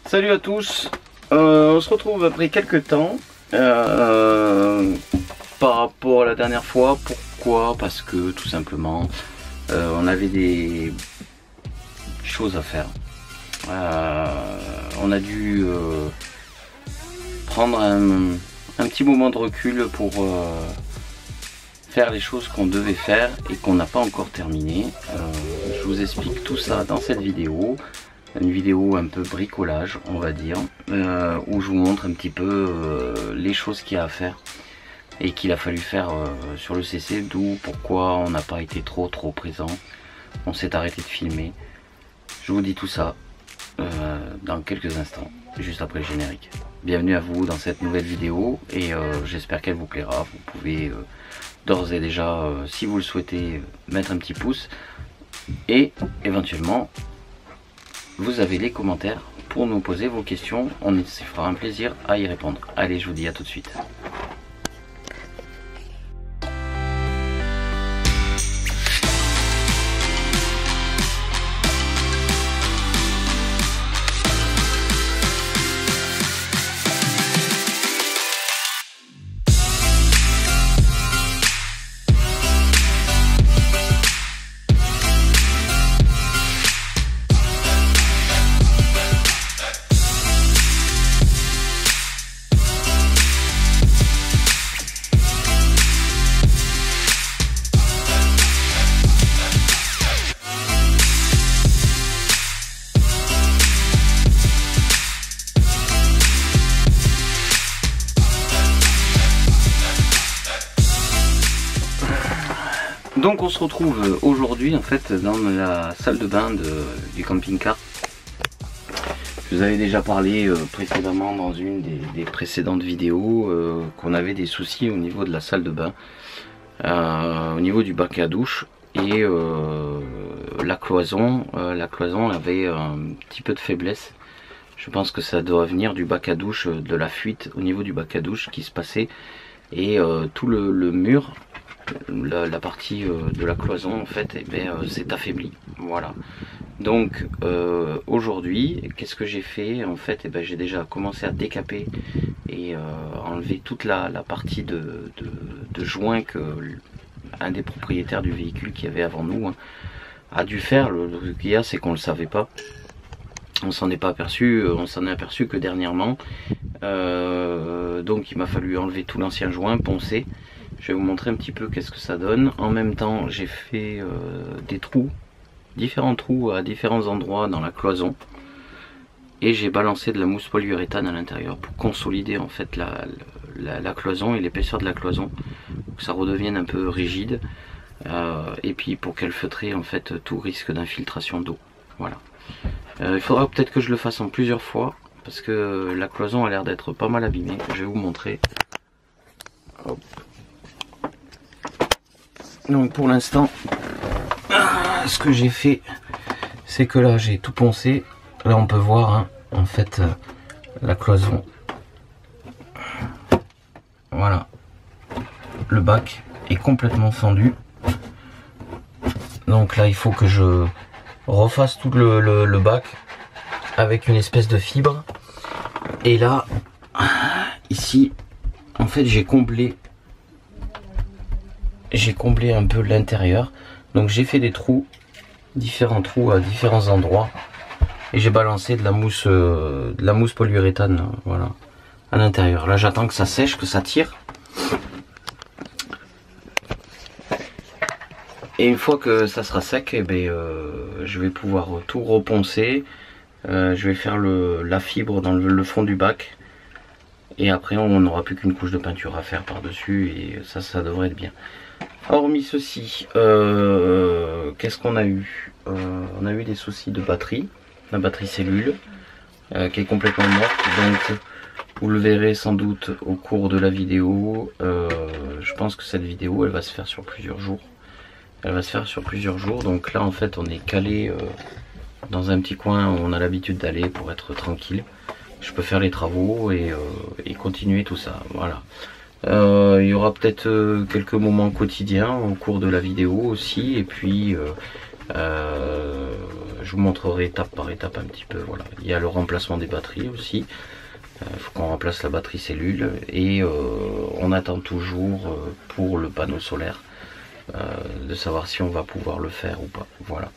Salut à tous, on se retrouve après quelques temps par rapport à la dernière fois. Pourquoi? Parce que tout simplement on avait des choses à faire. On a dû prendre un petit moment de recul pour faire les choses qu'on devait faire et qu'on n'a pas encore terminé. Je vous explique tout ça dans cette vidéo. Une vidéo un peu bricolage, on va dire, où je vous montre un petit peu les choses qu'il y a à faire et qu'il a fallu faire sur le CC, d'où pourquoi on n'a pas été trop présent. On s'est arrêté de filmer. Je vous dis tout ça dans quelques instants, juste après le générique. Bienvenue à vous dans cette nouvelle vidéo et j'espère qu'elle vous plaira. Vous pouvez d'ores et déjà, si vous le souhaitez, mettre un petit pouce et éventuellement vous avez les commentaires pour nous poser vos questions. On se fera un plaisir à y répondre. Allez, je vous dis à tout de suite. Donc on se retrouve aujourd'hui en fait dans la salle de bain du camping-car. Je vous avais déjà parlé précédemment dans une des précédentes vidéos qu'on avait des soucis au niveau de la salle de bain, au niveau du bac à douche et la cloison avait un petit peu de faiblesse. Je pense que ça doit venir du bac à douche, de la fuite au niveau du bac à douche qui se passait, et tout le mur, la partie de la cloison en fait s'est affaibli. Voilà. Donc aujourd'hui, qu'est-ce que j'ai fait en fait? J'ai déjà commencé à décaper et enlever toute la partie de joint que un des propriétaires du véhicule qui avait avant nous a dû faire. Le truc qu'il y a, c'est qu'on le savait pas. On s'en est pas aperçu, on s'en est aperçu que dernièrement. Donc il m'a fallu enlever tout l'ancien joint, poncer. Je vais vous montrer un petit peu qu'est-ce que ça donne. En même temps, j'ai fait des trous, différents trous à différents endroits dans la cloison. Et j'ai balancé de la mousse polyuréthane à l'intérieur pour consolider en fait la cloison et l'épaisseur de la cloison, pour que ça redevienne un peu rigide. Et puis pour qu'elle feutrer en fait tout risque d'infiltration d'eau. Voilà. Il faudra peut-être que je le fasse en plusieurs fois, parce que la cloison a l'air d'être pas mal abîmée. Je vais vous montrer. Hop. Donc pour l'instant, ce que j'ai fait, c'est que là j'ai tout poncé. Là on peut voir en fait la cloison. Voilà. Le bac est complètement fendu. Donc là il faut que je refasse tout le bac avec une espèce de fibre. Et là, ici, en fait j'ai comblé un peu l'intérieur. Donc j'ai fait des trous, différents trous à différents endroits, et j'ai balancé de la mousse polyuréthane, voilà, à l'intérieur. Là j'attends que ça sèche, que ça tire, et une fois que ça sera sec, je vais pouvoir tout reponcer. Je vais faire la fibre dans le fond du bac, et après on n'aura plus qu'une couche de peinture à faire par dessus, et ça devrait être bien. Hormis ceci, qu'est-ce qu'on a eu? On a eu des soucis de batterie, la batterie cellule qui est complètement morte. Donc vous le verrez sans doute au cours de la vidéo. Je pense que cette vidéo elle va se faire sur plusieurs jours. Donc là en fait on est calé dans un petit coin où on a l'habitude d'aller pour être tranquille. Je peux faire les travaux et continuer tout ça. Voilà. Il y aura peut-être quelques moments quotidiens au cours de la vidéo aussi, et puis je vous montrerai étape par étape un petit peu. Voilà. Il y a le remplacement des batteries aussi. Il faut qu'on remplace la batterie cellule et on attend toujours pour le panneau solaire de savoir si on va pouvoir le faire ou pas. Voilà.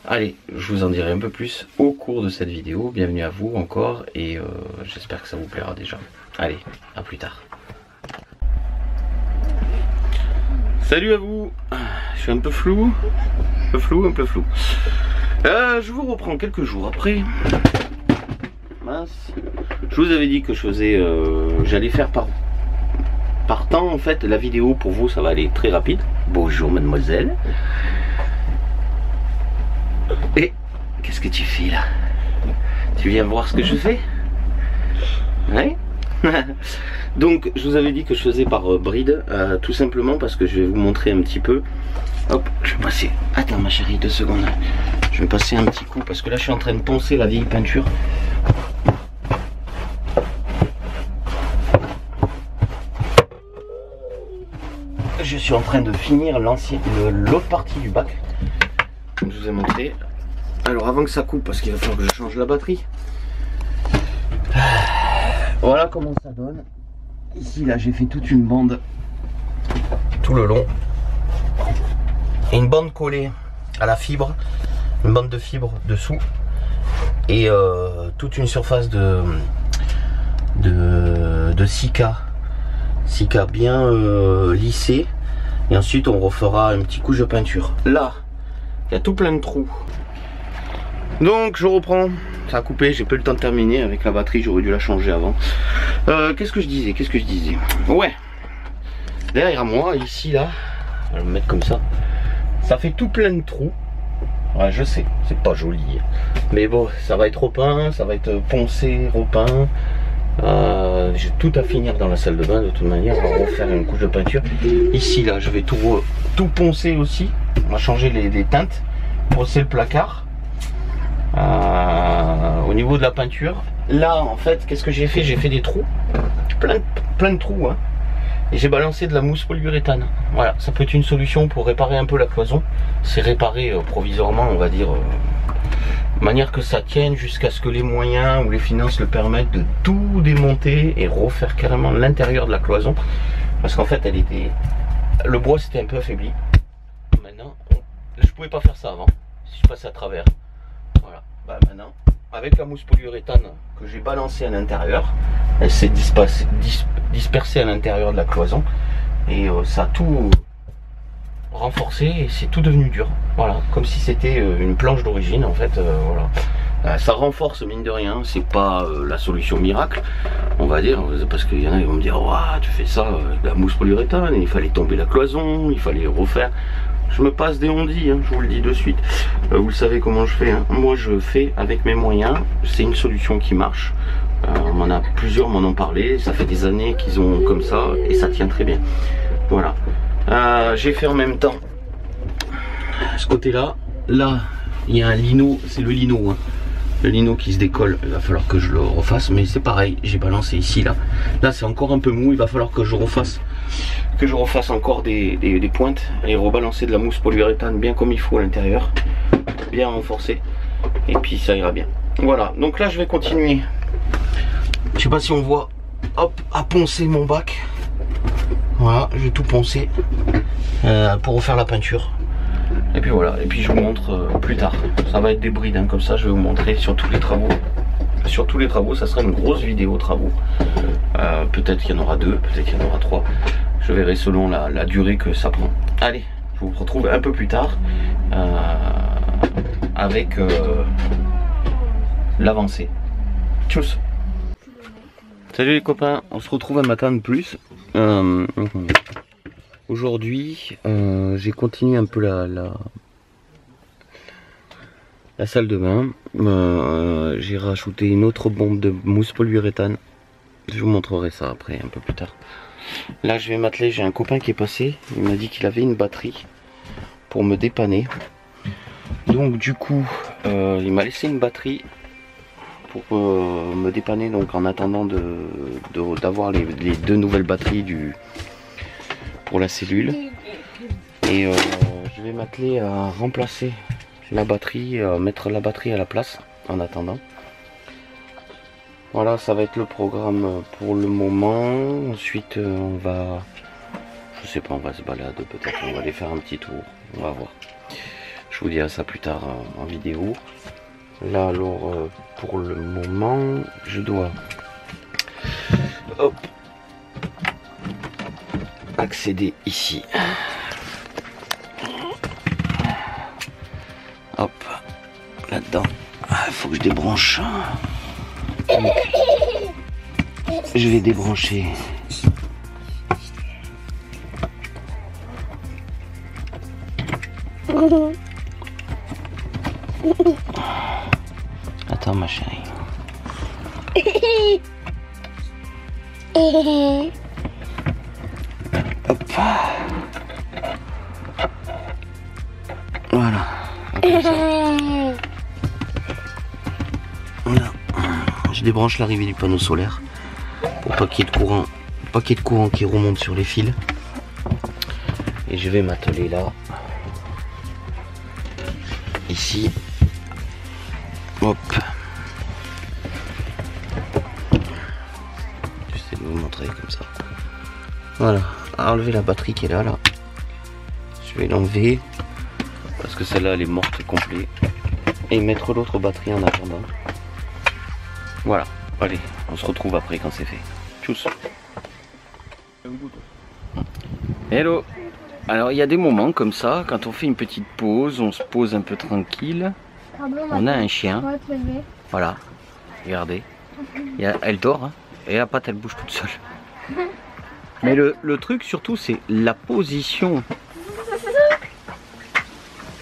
Allez, je vous en dirai un peu plus au cours de cette vidéo. Bienvenue à vous encore et j'espère que ça vous plaira déjà. Allez, à plus tard. Salut à vous. Je suis un peu flou. Un peu flou. Je vous reprends quelques jours après. Mince. Je vous avais dit que je faisais, j'allais faire par temps en fait. La vidéo pour vous ça va aller très rapide. Bonjour mademoiselle. Et qu'est-ce que tu fais là? Tu viens voir ce que je fais? Ouais. Donc je vous avais dit que je faisais par bride, tout simplement parce que je vais vous montrer un petit peu. Hop, je vais passer. Attends ma chérie, 2 secondes. Je vais passer un petit coup parce que là je suis en train de poncer la vieille peinture. Je suis en train de finir l'autre partie du bac. Comme je vous ai montré. Alors avant que ça coupe, parce qu'il va falloir que je change la batterie. Voilà comment ça donne. Ici là j'ai fait toute une bande tout le long. Et une bande collée à la fibre. Une bande de fibre dessous. Et toute une surface de silica. Silica bien lissée. Et ensuite on refera une petite couche de peinture. Là, il y a tout plein de trous. Donc je reprends. Ça a coupé, j'ai pas eu le temps de terminer avec la batterie, j'aurais dû la changer avant. Qu'est-ce que je disais? Ouais. Derrière moi, ici là, je vais le mettre comme ça. Ça fait tout plein de trous. Ouais, je sais, c'est pas joli. Mais bon, ça va être repeint, ça va être poncé, repeint. J'ai tout à finir dans la salle de bain de toute manière. On va refaire une couche de peinture. Ici là, je vais tout poncer aussi. On va changer les teintes. Poncer le placard. Au niveau de la peinture, là en fait, qu'est-ce que j'ai fait? J'ai fait des trous, plein de trous, hein, et j'ai balancé de la mousse polyuréthane. Voilà, ça peut être une solution pour réparer un peu la cloison. C'est réparé provisoirement, on va dire, de manière que ça tienne jusqu'à ce que les moyens ou les finances le permettent de tout démonter et refaire carrément l'intérieur de la cloison, parce qu'en fait, le bois s'était un peu affaibli. Maintenant, je pouvais pas faire ça avant, si je passais à travers. Voilà, bah maintenant, avec la mousse polyuréthane que j'ai balancée à l'intérieur, elle s'est dispersée à l'intérieur de la cloison et ça a tout renforcé et c'est tout devenu dur. Voilà, comme si c'était une planche d'origine en fait. Voilà, ça renforce mine de rien. C'est pas la solution miracle, on va dire, parce qu'il y en a qui vont me dire, ouah, tu fais ça avec la mousse polyuréthane, il fallait tomber la cloison, il fallait refaire. Je me passe des ondits, hein, je vous le dis de suite. Vous le savez comment je fais, hein. Moi je fais avec mes moyens. C'est une solution qui marche. Plusieurs m'en ont parlé. Ça fait des années qu'ils ont comme ça et ça tient très bien. Voilà. J'ai fait en même temps ce côté là. Là il y a un lino, c'est le lino, hein. Le lino qui se décolle. Il va falloir que je le refasse, mais c'est pareil. J'ai balancé ici là. Là c'est encore un peu mou. Il va falloir que je refasse encore des pointes et rebalancer de la mousse polyuréthane bien comme il faut à l'intérieur, bien renforcé, et puis ça ira bien. Voilà, donc là je vais continuer. Je sais pas si on voit, hop, à poncer mon bac. Voilà, je vais tout poncer pour refaire la peinture. Et puis voilà, et puis je vous montre plus tard. Ça va être des brides, hein, comme ça je vais vous montrer sur tous les travaux. Sur tous les travaux, ça sera une grosse vidéo travaux. Peut-être qu'il y en aura 2, peut-être qu'il y en aura 3. Je verrai selon la durée que ça prend. Allez, je vous retrouve un peu plus tard avec l'avancée. Tchuss. Salut les copains, on se retrouve un matin de plus. Aujourd'hui, j'ai continué un peu la salle de bain. J'ai rajouté une autre bombe de mousse polyuréthane. Je vous montrerai ça après, un peu plus tard. Là je vais m'atteler, j'ai un copain qui est passé, il m'a dit qu'il avait une batterie pour me dépanner. Donc du coup, il m'a laissé une batterie pour me dépanner, donc en attendant d'avoir les 2 nouvelles batteries pour la cellule. Et je vais m'atteler à remplacer la batterie, mettre la batterie à la place en attendant. Voilà, ça va être le programme pour le moment. Ensuite, on va, je sais pas, on va se balader peut-être, on va aller faire un petit tour, on va voir. Je vous dirai ça plus tard en vidéo. Là, alors, pour le moment, je dois hop, accéder ici. Hop, là-dedans. Il faut que je débranche. Donc, je vais débrancher. Attends ma chérie. Hop. Voilà. Comme ça. Voilà. Je débranche l'arrivée du panneau solaire pour pas qu'il y ait de courant, qui remonte sur les fils. Et je vais m'atteler là. Ici. Hop. J'essaie de vous montrer comme ça. Voilà. À enlever la batterie qui est là. Je vais l'enlever parce que celle-là elle est morte complet. Et mettre l'autre batterie en attendant. Voilà. Allez, on se retrouve après quand c'est fait. Tchuss. Hello. Alors il y a des moments comme ça, quand on fait une petite pause, on se pose un peu tranquille. On a un chien. Voilà. Regardez. Elle dort, hein, et la patte elle bouge toute seule. Mais le truc surtout c'est la position.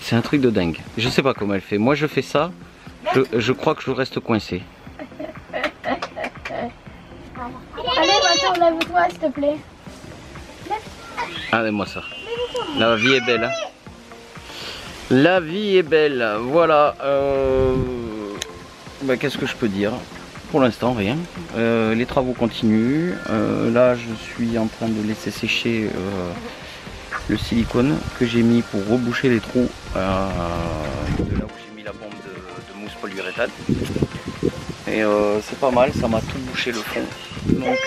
C'est un truc de dingue. Je sais pas comment elle fait. Moi je fais ça, je crois que je reste coincé. Allez, Mathieu, lève-toi s'il te plaît. Allez, moi ça. La vie est belle. Hein. La vie est belle. Voilà. Bah, qu'est-ce que je peux dire? Pour l'instant, rien. Les travaux continuent. Là, je suis en train de laisser sécher le silicone que j'ai mis pour reboucher les trous de là où j'ai mis la bombe de mousse polyuréthane. Et c'est pas mal, ça m'a tout bouché le fond. Donc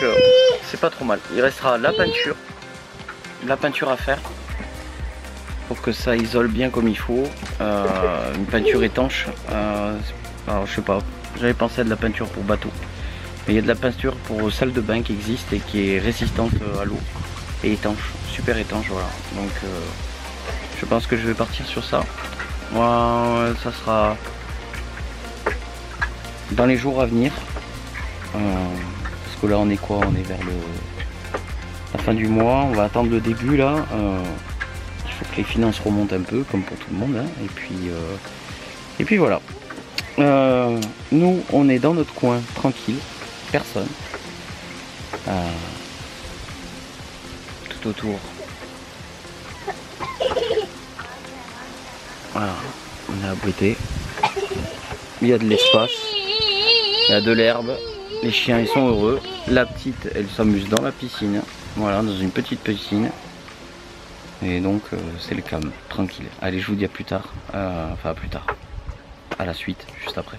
c'est pas trop mal. Il restera la peinture à faire pour que ça isole bien comme il faut. Une peinture étanche. Alors je sais pas, j'avais pensé à de la peinture pour bateau. Mais il y a de la peinture pour salle de bain qui existe et qui est résistante à l'eau. Et étanche, super étanche, voilà. Donc je pense que je vais partir sur ça. Moi, ça sera dans les jours à venir. Parce que là on est quoi? On est vers la fin du mois, on va attendre le début là. Il faut que les finances remontent un peu, comme pour tout le monde. Hein. Et puis voilà. Nous on est dans notre coin, tranquille, personne. Tout autour. Voilà, on est abrité. Il y a de l'espace, il y a de l'herbe. Les chiens ils sont heureux. La petite elle s'amuse dans la piscine. Voilà, dans une petite piscine. Et donc c'est le calme, tranquille. Allez, je vous dis à plus tard. Enfin à plus tard. À la suite, juste après.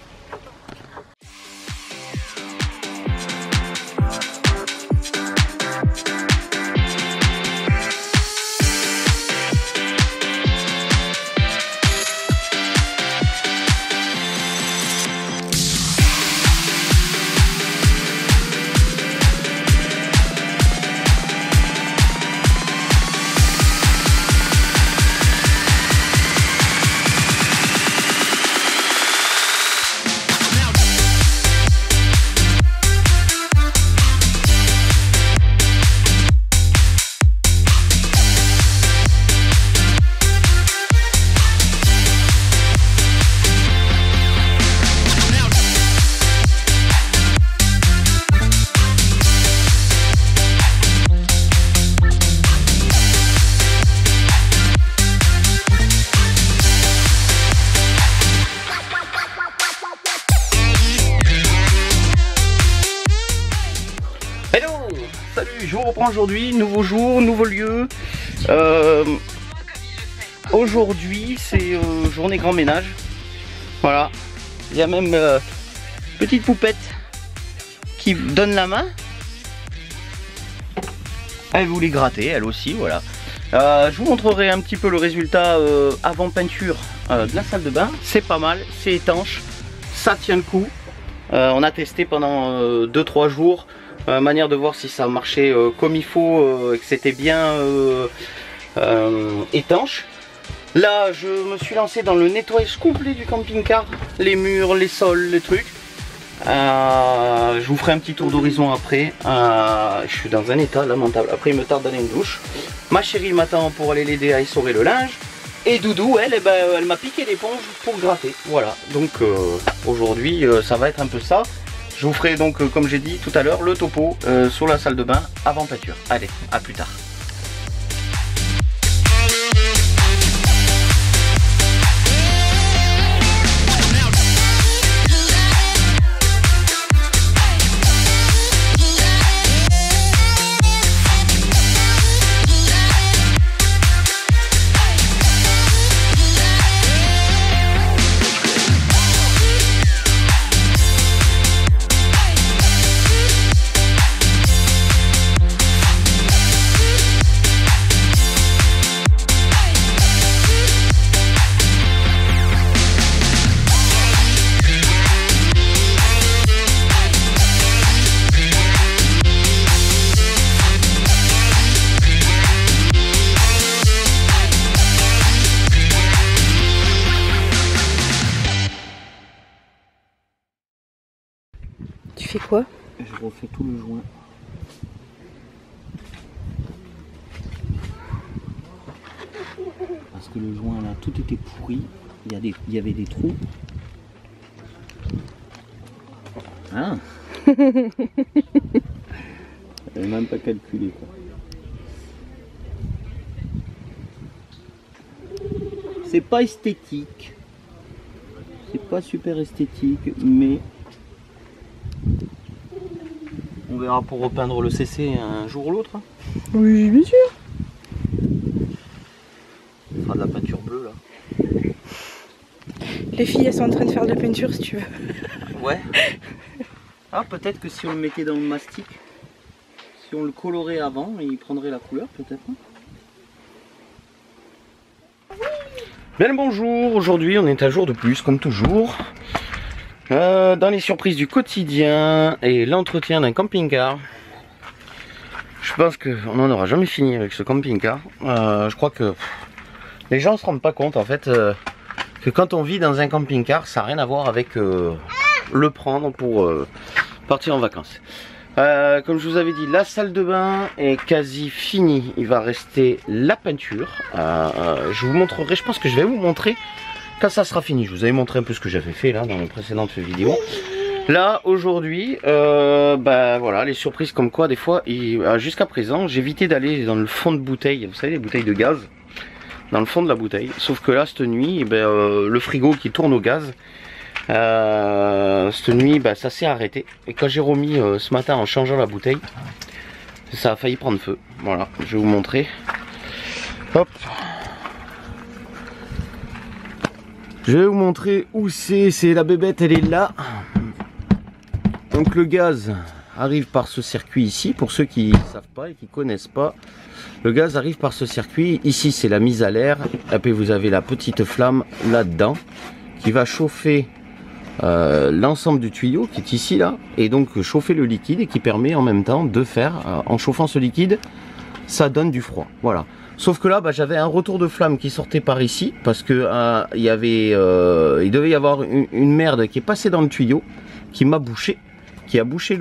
Aujourd'hui, nouveau jour, nouveau lieu. Aujourd'hui c'est journée grand ménage. Voilà, il y a même petite poupette qui donne la main. Elle voulait gratter, elle aussi, voilà. Je vous montrerai un petit peu le résultat avant peinture de la salle de bain. C'est pas mal, c'est étanche, ça tient le coup. On a testé pendant 2-3 jours, manière de voir si ça marchait comme il faut, et que c'était bien étanche. Là, je me suis lancé dans le nettoyage complet du camping-car, les murs, les sols, les trucs. Je vous ferai un petit tour d'horizon après. Je suis dans un état lamentable. Après, il me tarde d'aller une douche. Ma chérie m'attend pour aller l'aider à essorer le linge. Et Doudou, elle, eh ben, elle m'a piqué l'éponge pour gratter. Voilà, donc aujourd'hui, ça va être un peu ça. Je vous ferai donc, comme j'ai dit tout à l'heure, le topo sur la salle de bain avant peinture. Allez, à plus tard. Tu fais quoi? Je refais tout le joint. Parce que le joint là, tout était pourri. Il y avait des trous. Ah. J'avais même pas calculé quoi. C'est pas esthétique. C'est pas super esthétique, mais on verra pour repeindre le CC un jour ou l'autre. Oui, bien sûr. On fera de la peinture bleue là. Les filles, elles sont en train de faire de la peinture si tu veux. Ouais. Ah, peut-être que si on le mettait dans le mastic, si on le colorait avant, il prendrait la couleur peut-être. Bien le bonjour, aujourd'hui on est un jour de plus comme toujours. Dans les surprises du quotidien et l'entretien d'un camping-car. Je pense qu'on n'en aura jamais fini avec ce camping-car. Je crois que les gens ne se rendent pas compte en fait que quand on vit dans un camping-car, ça n'a rien à voir avec le prendre pour partir en vacances. Comme je vous avais dit, la salle de bain est quasi finie. Il va rester la peinture. Je vous montrerai, je pense que je vais vous montrer quand ça sera fini. Je vous avais montré un peu ce que j'avais fait là dans les précédentes vidéos. Là aujourd'hui, voilà, les surprises comme quoi des fois, jusqu'à présent, j'évitais d'aller dans le fond de bouteille. Vous savez, les bouteilles de gaz, dans le fond de la bouteille. Sauf que là, cette nuit, le frigo qui tourne au gaz, cette nuit, ça s'est arrêté. Et quand j'ai remis ce matin en changeant la bouteille, ça a failli prendre feu. Voilà, je vais vous montrer. Hop. Je vais vous montrer où c'est la bébête, elle est là. Donc le gaz arrive par ce circuit ici, pour ceux qui ne savent pas et qui ne connaissent pas. Le gaz arrive par ce circuit, ici c'est la mise à l'air, et puis vous avez la petite flamme là-dedans, qui va chauffer l'ensemble du tuyau qui est ici là, et donc chauffer le liquide, et qui permet en même temps de faire, en chauffant ce liquide, ça donne du froid, voilà. Sauf que là, j'avais un retour de flamme qui sortait par ici, parce que il devait y avoir une merde qui est passée dans le tuyau, qui m'a bouché, qui a bouché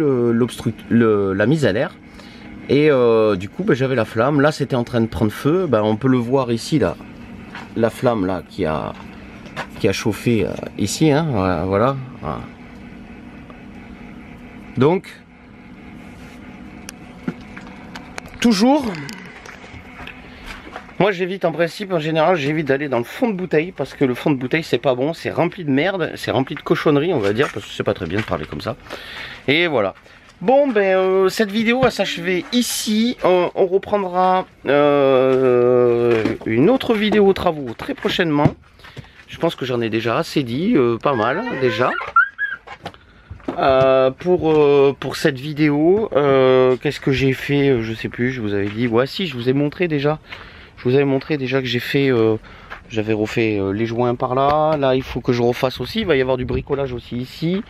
la mise à l'air. Et du coup, j'avais la flamme. Là, c'était en train de prendre feu. On peut le voir ici, là, la flamme là qui a chauffé ici, hein, voilà. Donc, toujours. Moi j'évite en principe, en général, j'évite d'aller dans le fond de bouteille parce que le fond de bouteille c'est pas bon, c'est rempli de merde, c'est rempli de cochonneries on va dire, parce que c'est pas très bien de parler comme ça. Et voilà. Bon, ben cette vidéo va s'achever ici. On reprendra une autre vidéo travaux très prochainement. Je pense que j'en ai déjà assez dit, pas mal déjà. Pour cette vidéo, qu'est-ce que j'ai fait? Je sais plus, je vous avais dit. Ouais, si, je vous ai montré déjà. Je vous avais montré déjà que j'ai fait. J'avais refait les joints par là. Là, il faut que je refasse aussi. Il va y avoir du bricolage aussi ici.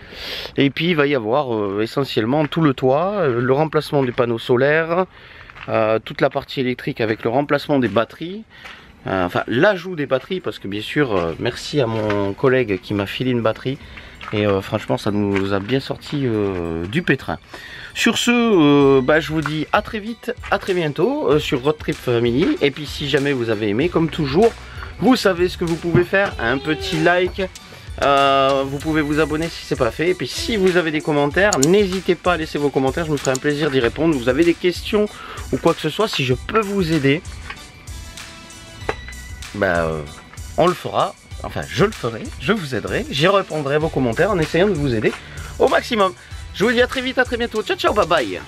Et puis, il va y avoir essentiellement tout le toit, le remplacement des panneaux solaires, toute la partie électrique avec le remplacement des batteries. Enfin, l'ajout des batteries, parce que bien sûr, merci à mon collègue qui m'a filé une batterie. Et franchement, ça nous a bien sorti du pétrin. Sur ce, je vous dis à très vite, à très bientôt sur Road Trip Family. Et puis si jamais vous avez aimé, comme toujours, vous savez ce que vous pouvez faire. Un petit like, vous pouvez vous abonner si c'est pas fait. Et puis si vous avez des commentaires, n'hésitez pas à laisser vos commentaires, je me ferai un plaisir d'y répondre. Vous avez des questions ou quoi que ce soit, si je peux vous aider, on le fera. Enfin, je le ferai, je vous aiderai, j'y répondrai à vos commentaires en essayant de vous aider au maximum. Je vous dis à très vite, à très bientôt. Ciao, ciao, bye bye.